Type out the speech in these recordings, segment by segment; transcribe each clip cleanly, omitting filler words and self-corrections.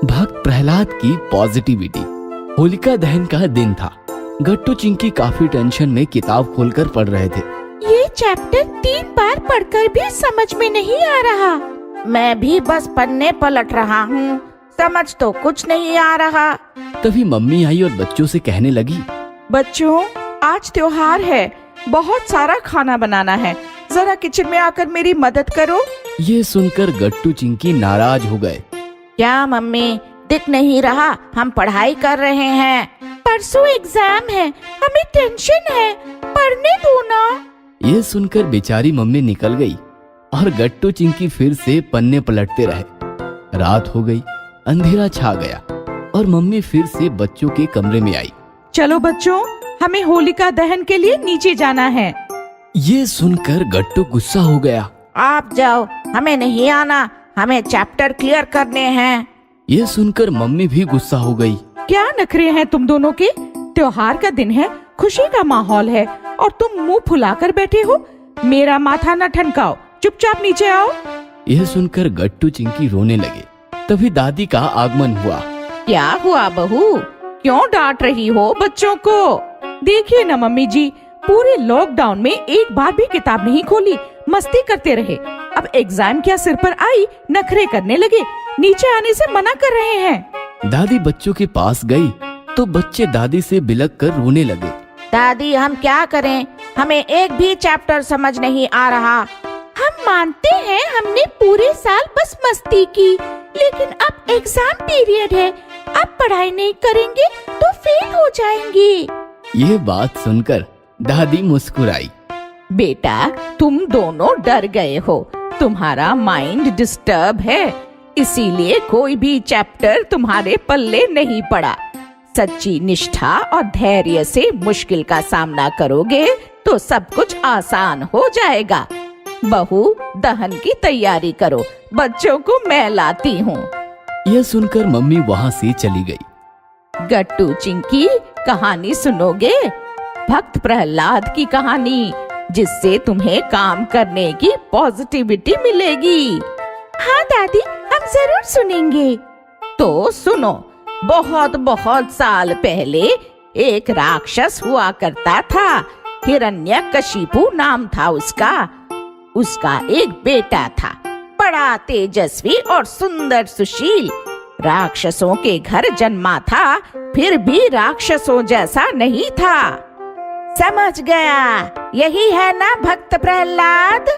भक्त प्रहलाद की पॉजिटिविटी। होलिका दहन का दिन था। गट्टू चिंकी काफी टेंशन में किताब खोलकर पढ़ रहे थे। ये चैप्टर 3 बार पढ़कर भी समझ में नहीं आ रहा। मैं भी बस पन्ने पलट रहा हूँ, समझ तो कुछ नहीं आ रहा। तभी मम्मी आई और बच्चों से कहने लगी, बच्चों, आज त्योहार है, बहुत सारा खाना बनाना है, जरा किचन में आकर मेरी मदद करो। ये सुनकर गट्टू चिंकी नाराज हो गए। क्या मम्मी, दिख नहीं रहा हम पढ़ाई कर रहे हैं। परसों एग्जाम है, हमें टेंशन है, पढ़ने दो ना। ये सुनकर बेचारी मम्मी निकल गई और गट्टू चिंकी फिर से पन्ने पलटते रहे। रात हो गई, अंधेरा छा गया और मम्मी फिर से बच्चों के कमरे में आई। चलो बच्चों, हमें होलिका दहन के लिए नीचे जाना है। ये सुनकर गट्टू गुस्सा हो गया। आप जाओ, हमें नहीं आना, हमें चैप्टर क्लियर करने हैं। ये सुनकर मम्मी भी गुस्सा हो गई। क्या नखरे हैं तुम दोनों के? त्योहार का दिन है, खुशी का माहौल है और तुम मुंह फुलाकर बैठे हो। मेरा माथा न ठनकाओ, चुपचाप नीचे आओ। यह सुनकर गट्टू चिंकी रोने लगे। तभी दादी का आगमन हुआ। क्या हुआ बहू, क्यों डांट रही हो बच्चों को? देखिए न मम्मी जी, पूरे लॉकडाउन में एक बार भी किताब नहीं खोली, मस्ती करते रहे। अब एग्जाम क्या सिर पर आई, नखरे करने लगे, नीचे आने से मना कर रहे हैं। दादी बच्चों के पास गई तो बच्चे दादी से बिलक कर रोने लगे। दादी, हम क्या करें, हमें एक भी चैप्टर समझ नहीं आ रहा। हम मानते हैं हमने पूरे साल बस मस्ती की, लेकिन अब एग्जाम पीरियड है, अब पढ़ाई नहीं करेंगे तो फेल हो जाएंगे। ये बात सुनकर दादी मुस्कुराई। बेटा, तुम दोनों डर गए हो, तुम्हारा माइंड डिस्टर्ब है, इसीलिए कोई भी चैप्टर तुम्हारे पल्ले नहीं पड़ा। सच्ची निष्ठा और धैर्य से मुश्किल का सामना करोगे तो सब कुछ आसान हो जाएगा। बहू, दहन की तैयारी करो, बच्चों को मैं लाती हूँ। यह सुनकर मम्मी वहाँ से चली गई। गट्टू चिंकी, कहानी सुनोगे? भक्त प्रहलाद की कहानी, जिससे तुम्हें काम करने की पॉजिटिविटी मिलेगी। हाँ दादी, हम जरूर सुनेंगे। तो सुनो। बहुत बहुत साल पहले एक राक्षस हुआ करता था। हिरण्यकशिपु नाम था उसका। उसका एक बेटा था, बड़ा तेजस्वी और सुंदर सुशील। राक्षसों के घर जन्मा था, फिर भी राक्षसों जैसा नहीं था। समझ गया, यही है ना भक्त प्रहलाद?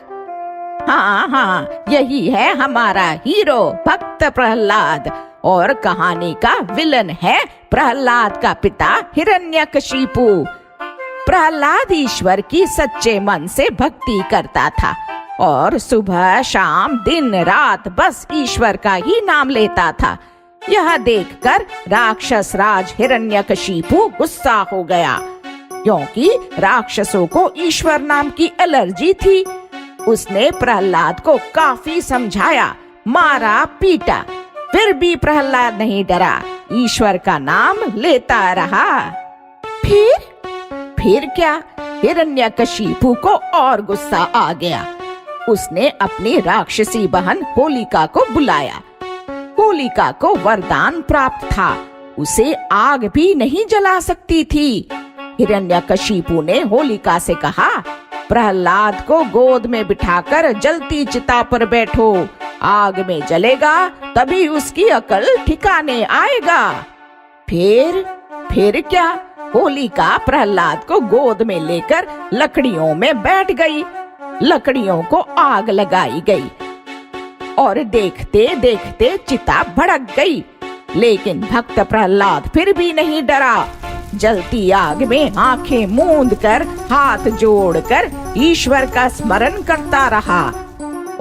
हाँ हाँ, यही है हमारा हीरो भक्त प्रहलाद, और कहानी का विलन है प्रहलाद का पिता हिरण्यकशिपु। प्रहलाद ईश्वर की सच्चे मन से भक्ति करता था और सुबह शाम दिन रात बस ईश्वर का ही नाम लेता था। यह देखकर राक्षस राज हिरण्यकशिपु गुस्सा हो गया, क्योंकि राक्षसों को ईश्वर नाम की एलर्जी थी। उसने प्रहलाद को काफी समझाया, मारा पीटा, फिर भी प्रहलाद नहीं डरा, ईश्वर का नाम लेता रहा। फिर क्या, हिरण्यकशिपु को और गुस्सा आ गया। उसने अपनी राक्षसी बहन होलिका को बुलाया। होलिका को वरदान प्राप्त था, उसे आग भी नहीं जला सकती थी। हिरण्यकशिपु ने होलिका से कहा, प्रहलाद को गोद में बिठाकर जलती चिता पर बैठो, आग में जलेगा तभी उसकी अकल ठिकाने आएगा। फिर क्या, होलिका प्रहलाद को गोद में लेकर लकड़ियों में बैठ गई। लकड़ियों को आग लगाई गई और देखते देखते चिता भड़क गई, लेकिन भक्त प्रहलाद फिर भी नहीं डरा। जलती आग में आंखें मूंद कर, हाथ जोड़कर ईश्वर का स्मरण करता रहा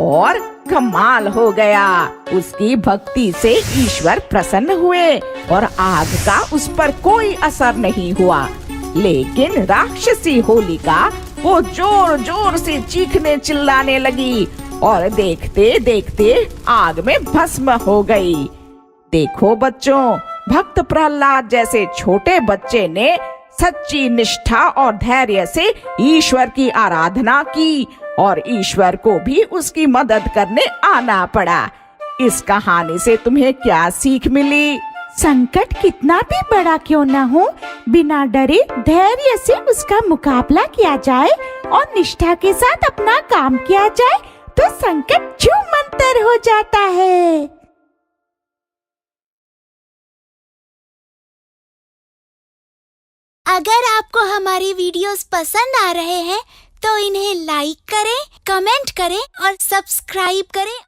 और कमाल हो गया। उसकी भक्ति से ईश्वर प्रसन्न हुए और आग का उस पर कोई असर नहीं हुआ। लेकिन राक्षसी होलिका वो जोर जोर से चीखने चिल्लाने लगी और देखते देखते आग में भस्म हो गई। देखो बच्चों, भक्त प्रहलाद जैसे छोटे बच्चे ने सच्ची निष्ठा और धैर्य से ईश्वर की आराधना की और ईश्वर को भी उसकी मदद करने आना पड़ा। इस कहानी से तुम्हें क्या सीख मिली? संकट कितना भी बड़ा क्यों न हो, बिना डरे धैर्य से उसका मुकाबला किया जाए और निष्ठा के साथ अपना काम किया जाए तो संकट छूमंतर हो जाता है। अगर आपको हमारी वीडियोस पसंद आ रहे हैं तो इन्हें लाइक करें, कमेंट करें और सब्सक्राइब करें